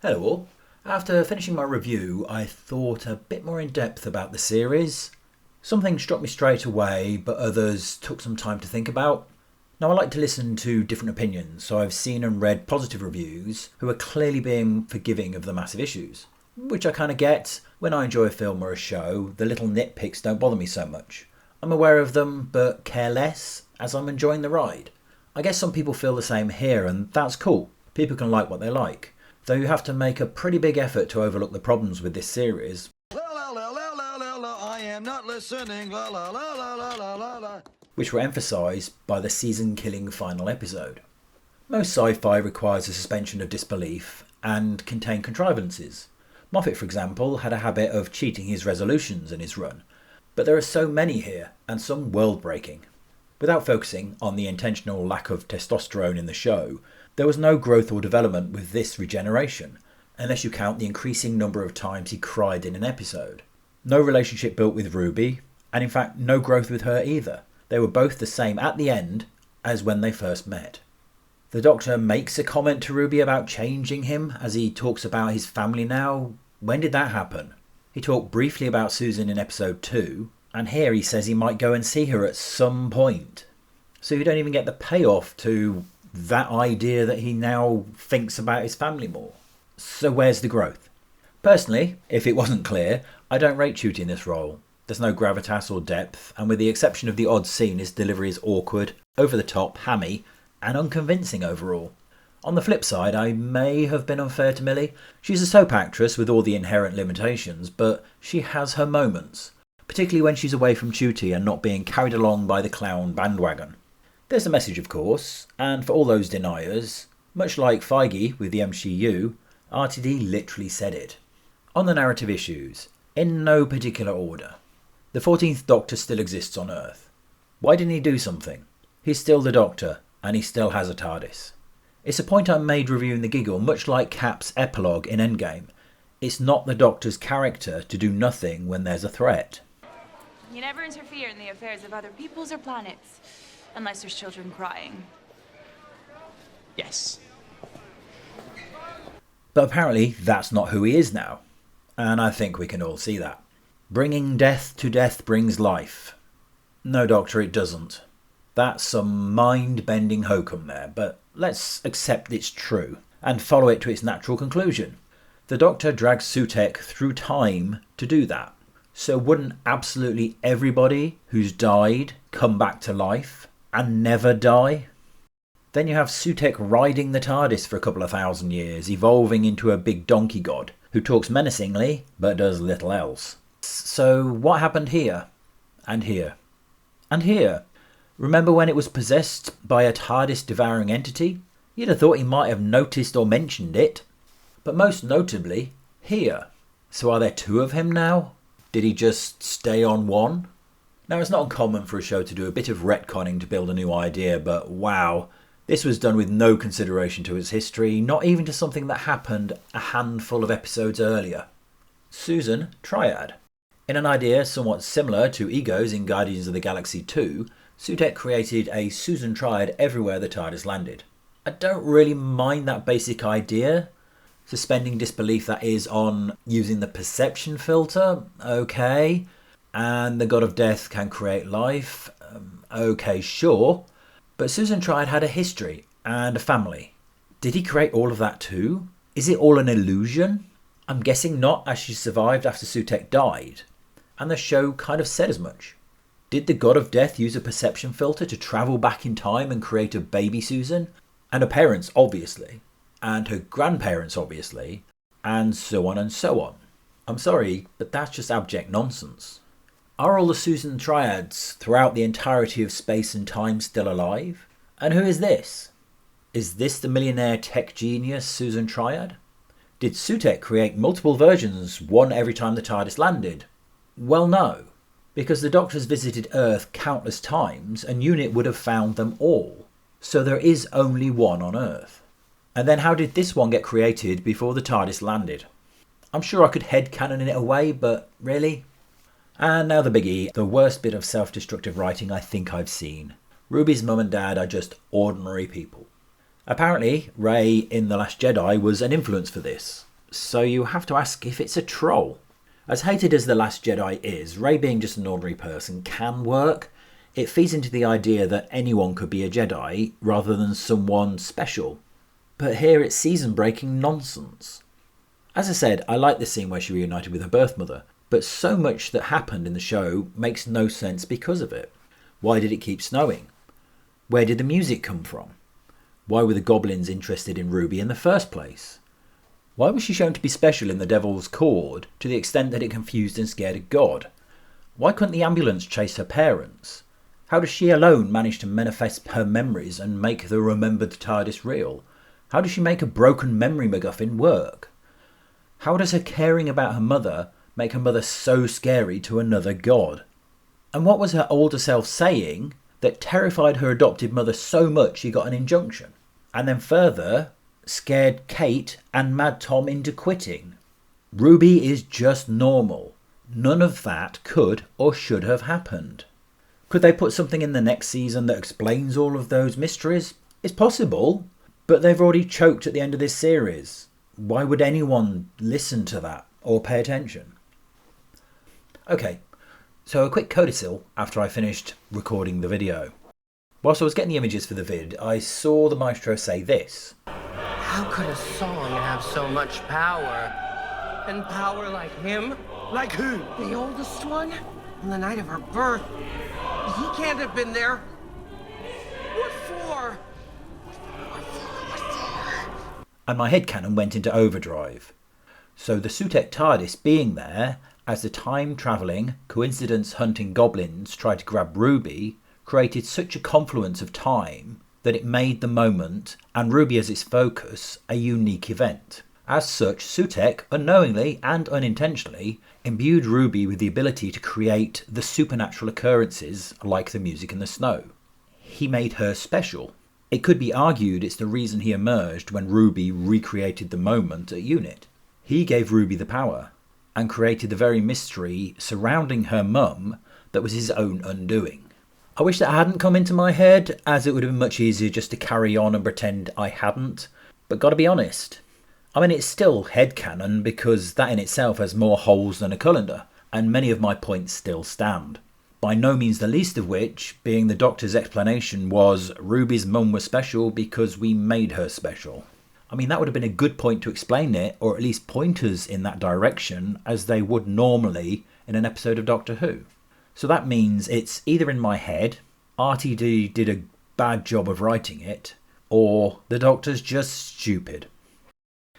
Hello all. After finishing my review, I thought a bit more in depth about the series. Some things struck me straight away, but others took some time to think about. Now I like to listen to different opinions, so I've seen and read positive reviews who are clearly being forgiving of the massive issues. Which I kind of get. When I enjoy a film or a show, the little nitpicks don't bother me so much. I'm aware of them, but care less as I'm enjoying the ride. I guess some people feel the same here, and that's cool. People can like what they like. Though you have to make a pretty big effort to overlook the problems with this series. I am not listening, which were emphasised by the season-killing final episode. Most sci-fi requires a suspension of disbelief and contain contrivances. Moffat, for example, had a habit of cheating his resolutions in his run, but there are so many here, and some world-breaking. Without focusing on the intentional lack of testosterone in the show, there was no growth or development with this regeneration, unless you count the increasing number of times he cried in an episode. No relationship built with Ruby, and in fact no growth with her either. They were both the same at the end as when they first met. The Doctor makes a comment to Ruby about changing him as he talks about his family now. When did that happen? He talked briefly about Susan in episode 2, and here he says he might go and see her at some point. So you don't even get the payoff to that idea that he now thinks about his family more. So where's the growth? Personally, if it wasn't clear, I don't rate Ncuti in this role. There's no gravitas or depth, and with the exception of the odd scene, his delivery is awkward, over the top, hammy, and unconvincing overall. On the flip side, I may have been unfair to Millie. She's a soap actress with all the inherent limitations, but she has her moments, particularly when she's away from Ncuti and not being carried along by the clown bandwagon. There's a message, of course, and for all those deniers, much like Feige with the MCU, RTD literally said it. On the narrative issues, in no particular order. The 14th Doctor still exists on Earth. Why didn't he do something? He's still the Doctor, and he still has a TARDIS. It's a point I made reviewing The Giggle, much like Cap's epilogue in Endgame. It's not the Doctor's character to do nothing when there's a threat. You never interfere in the affairs of other peoples or planets, unless there's children crying. Yes. But apparently that's not who he is now, and I think we can all see that. Bringing death to death brings life. No, Doctor, it doesn't. That's some mind-bending hokum there, but let's accept it's true and follow it to its natural conclusion. The Doctor drags Sutekh through time to do that. So wouldn't absolutely everybody who's died come back to life and never die? Then you have Sutekh riding the TARDIS for a couple of thousand years, evolving into a big donkey god who talks menacingly but does little else. So what happened here? And here? And here? Remember when it was possessed by a TARDIS-devouring entity? You'd have thought he might have noticed or mentioned it. But most notably, here. So are there two of him now? Did he just stay on one? Now it's not uncommon for a show to do a bit of retconning to build a new idea, but wow, this was done with no consideration to its history, not even to something that happened a handful of episodes earlier. Susan Triad. In an idea somewhat similar to Ego's in Guardians of the Galaxy 2, Sutekh created a Susan Triad everywhere the TARDIS landed. I don't really mind that basic idea. Suspending disbelief, that is, on using the perception filter, okay. And the God of Death can create life, okay, sure. But Susan Triad had a history and a family. Did he create all of that too? Is it all an illusion? I'm guessing not, as she survived after Sutekh died. And the show kind of said as much. Did the God of Death use a perception filter to travel back in time and create a baby Susan? And her parents, obviously. And her grandparents, obviously. And so on and so on. I'm sorry, but that's just abject nonsense. Are all the Susan Triads throughout the entirety of space and time still alive? And who is this? Is this the millionaire tech genius Susan Triad? Did Sutekh create multiple versions, one every time the TARDIS landed? Well, no, because the Doctor's visited Earth countless times and UNIT would have found them all. So there is only one on Earth. And then how did this one get created before the TARDIS landed? I'm sure I could headcanon it away, but really? And now the biggie, the worst bit of self-destructive writing I think I've seen. Ruby's mum and dad are just ordinary people. Apparently, Rey in The Last Jedi was an influence for this. so you have to ask if it's a troll. As hated as The Last Jedi is, Rey being just an ordinary person can work. It feeds into the idea that anyone could be a Jedi rather than someone special. But here it's season-breaking nonsense. As I said, I like the scene where she reunited with her birth mother, but so much that happened in the show makes no sense because of it. Why did it keep snowing? Where did the music come from? Why were the goblins interested in Ruby in the first place? Why was she shown to be special in the Devil's Cord to the extent that it confused and scared a god? Why couldn't the ambulance chase her parents? How does she alone manage to manifest her memories and make the remembered TARDIS real? How does she make a broken memory MacGuffin work? How does her caring about her mother make her mother so scary to another god? And what was her older self saying that terrified her adopted mother so much she got an injunction? And then further, scared Kate and Mad Tom into quitting. Ruby is just normal. None of that could or should have happened. Could they put something in the next season that explains all of those mysteries? It's possible, but they've already choked at the end of this series. Why would anyone listen to that or pay attention? Okay, so a quick codicil after I finished recording the video. Whilst I was getting the images for the vid, I saw the Maestro say this. How could a song have so much power? And power like him? Like who? The oldest one? On the night of her birth. He can't have been there. What for? And my headcanon went into overdrive. So the Sutek TARDIS being there as the time-travelling, coincidence-hunting goblins tried to grab Ruby created such a confluence of time that it made the moment, and Ruby as its focus, a unique event. As such, Sutek, unknowingly and unintentionally, imbued Ruby with the ability to create the supernatural occurrences like the music and the snow. He made her special. It could be argued it's the reason he emerged when Ruby recreated the moment at Unit. He gave Ruby the power, and created the very mystery surrounding her mum that was his own undoing. I wish that hadn't come into my head, as it would have been much easier just to carry on and pretend I hadn't, but gotta be honest. I mean, it's still headcanon because that in itself has more holes than a colander, and many of my points still stand. By no means the least of which being the Doctor's explanation was Ruby's mum was special because we made her special. I mean, that would have been a good point to explain it, or at least point us in that direction, as they would normally in an episode of Doctor Who. So that means it's either in my head, RTD did a bad job of writing it, or the Doctor's just stupid.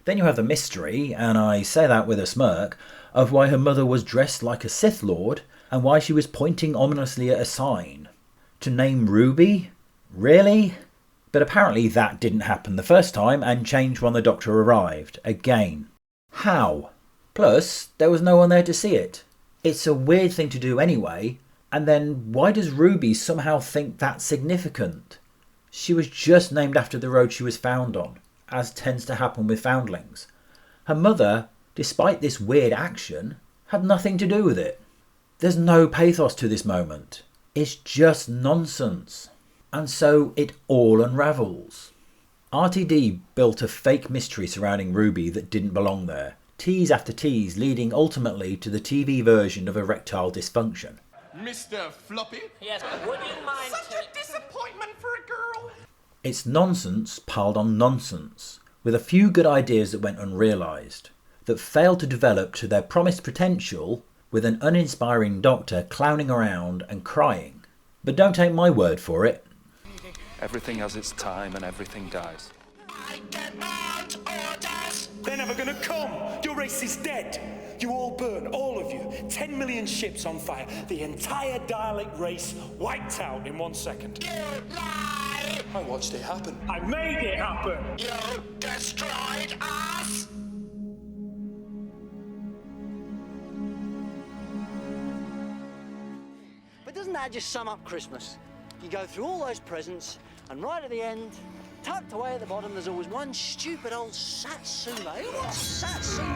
Then you have the mystery, and I say that with a smirk, of why her mother was dressed like a Sith Lord, and why she was pointing ominously at a sign. To name Ruby? Really? But apparently that didn't happen the first time and changed when the Doctor arrived. Again. How? Plus, there was no one there to see it. It's a weird thing to do anyway, and then why does Ruby somehow think that's significant? She was just named after the road she was found on, as tends to happen with foundlings. Her mother, despite this weird action, had nothing to do with it. There's no pathos to this moment. It's just nonsense. And so it all unravels. RTD built a fake mystery surrounding Ruby that didn't belong there. Tease after tease leading ultimately to the TV version of erectile dysfunction. Mr. Floppy? Yes, would you mind... Such a disappointment for a girl! It's nonsense piled on nonsense, with a few good ideas that went unrealised, that failed to develop to their promised potential with an uninspiring Doctor clowning around and crying. But don't take my word for it. Everything has its time and everything dies. I demand orders! They're never gonna come! Your race is dead! You all burn, all of you. 10 million ships on fire. The entire Dalek race wiped out in 1 second. You lie! I watched it happen. I made it happen! You destroyed us! But doesn't that just sum up Christmas? You go through all those presents, and right at the end, tucked away at the bottom, there's always one stupid old Satsuma. Who wants Satsuma?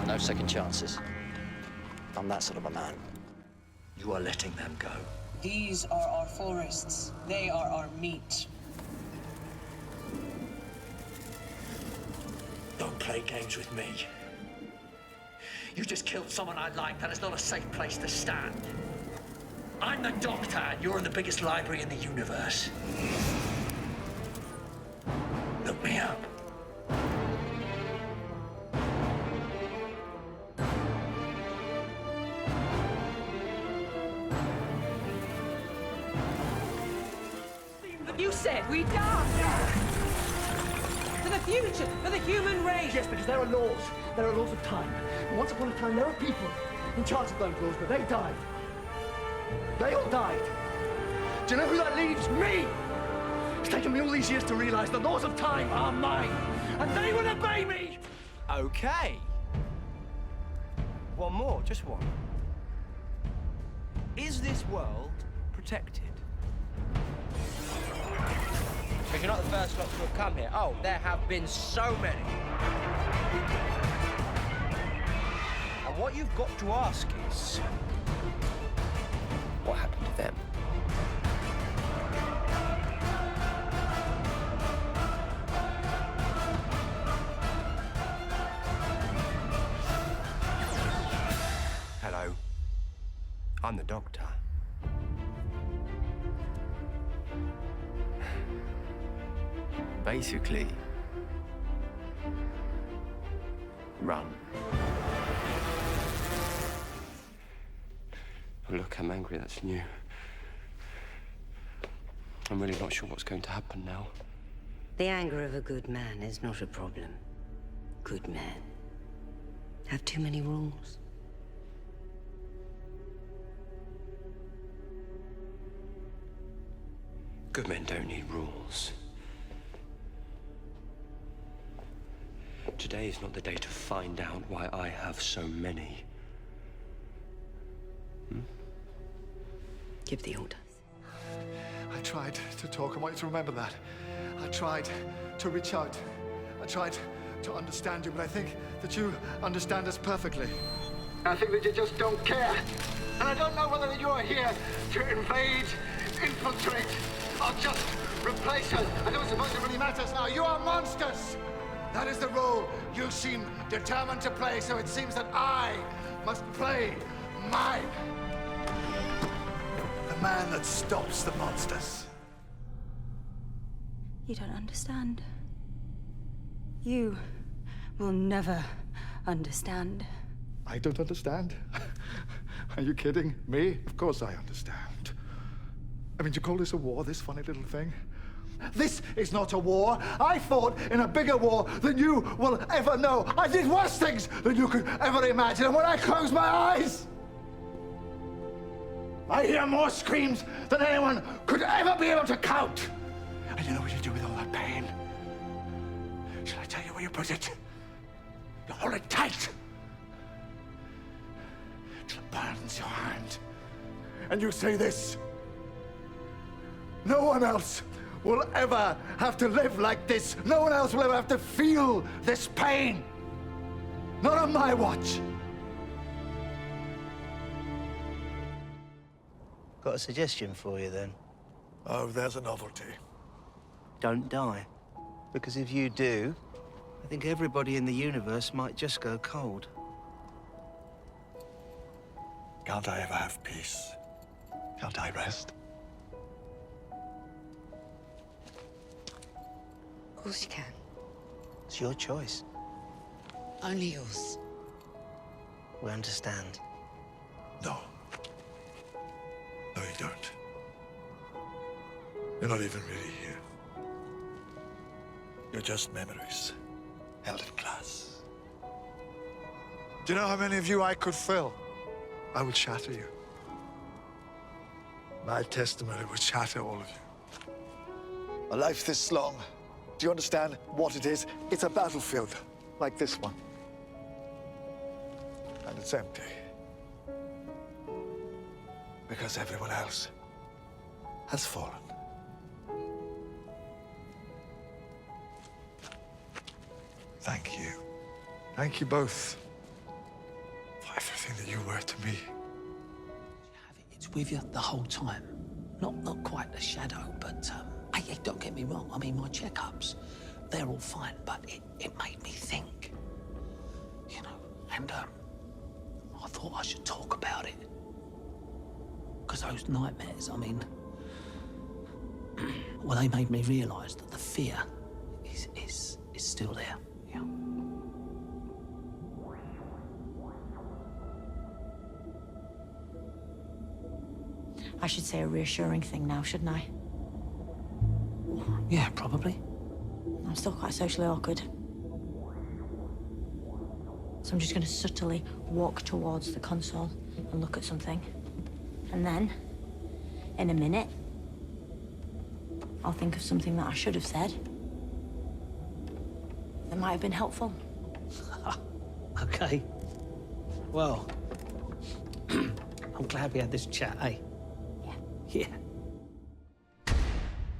No second chances. I'm that sort of a man. You are letting them go. These are our forests. They are our meat. play games with me. You just killed someone I like. That is not a safe place to stand. I'm the Doctor, and you're in the biggest library in the universe. Look me up. You said we die! For the future, for the human race! Yes, because there are laws. There are laws of time. And once upon a time, there were people in charge of those laws, but they died. They all died. Do you know who that leaves? Me! It's taken me all these years to realize the laws of time are mine, and they will obey me! Okay. One more, just one. Is this world protected? Because you're not the first lot to have come here. Oh, there have been so many. And what you've got to ask is, what happened to them? Hello. I'm the Doctor. Basically, run. Oh, look, I'm angry, that's new. I'm really not sure what's going to happen now. The anger of a good man is not a problem. Good men have too many rules. Good men don't need rules. Today is not the day to find out why I have so many. Give the order. I tried to talk. I want you to remember that. I tried to reach out. I tried to understand you, but I think that you understand us perfectly. I think that you just don't care. And I don't know whether you are here to invade, infiltrate, or just replace us. I don't suppose it really matters now. You are monsters! That is the role you seem determined to play, so it seems that I must play mine. The man that stops the monsters. You don't understand. You will never understand. I don't understand? Are you kidding me? Of course I understand. I mean, you call this a war, this funny little thing? This is not a war. I fought in a bigger war than you will ever know. I did worse things than you could ever imagine. And when I close my eyes, I hear more screams than anyone could ever be able to count. And you know what you do with all that pain? Shall I tell you where you put it? You hold it tight till it burns your hand. And you say this: no one else will ever have to live like this. No one else will ever have to feel this pain. Not on my watch. Got a suggestion for you, then. Oh, there's a novelty. Don't die. Because if you do, I think everybody in the universe might just go cold. Can't I ever have peace? Can't I rest? Of course you can. It's your choice. Only yours. We understand. No. No, you don't. You're not even really here. You're just memories, held in glass. Do you know how many of you I could fill? I would shatter you. My testimony would shatter all of you. A life this long, do you understand what it is? It's a battlefield, like this one. And it's empty. Because everyone else has fallen. Thank you. Thank you both for everything that you were to me. It's with you the whole time. Not quite a shadow, but hey, don't get me wrong. I mean, my checkups, they're all fine, but it made me think, you know, and I thought I should talk about it. Because those nightmares, I mean, well, they made me realise that the fear is still there. Yeah. I should say a reassuring thing now, shouldn't I? Yeah, probably. I'm still quite socially awkward. So I'm just going to subtly walk towards the console and look at something. And then, in a minute, I'll think of something that I should have said that might have been helpful. Okay. Well, I'm glad we had this chat, eh? Yeah.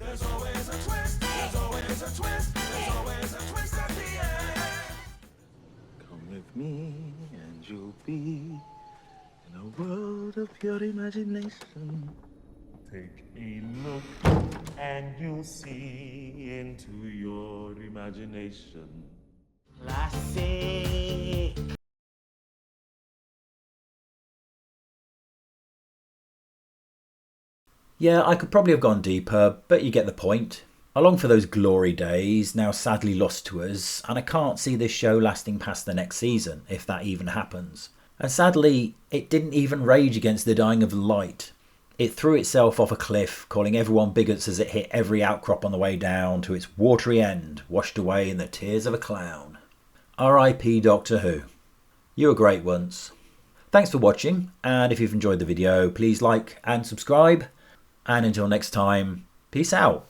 There's always a twist, there's always a twist, there's always a twist at the end. Come with me and you'll be in a world of pure imagination. Take a look and you'll see into your imagination. Classic. Yeah, I could probably have gone deeper, but you get the point. I long for those glory days, now sadly lost to us, and I can't see this show lasting past the next season, if that even happens. And sadly, it didn't even rage against the dying of the light. It threw itself off a cliff, calling everyone bigots as it hit every outcrop on the way down to its watery end, washed away in the tears of a clown. R.I.P. Doctor Who. You were great once. Thanks for watching, and if you've enjoyed the video, please like and subscribe. And until next time, peace out.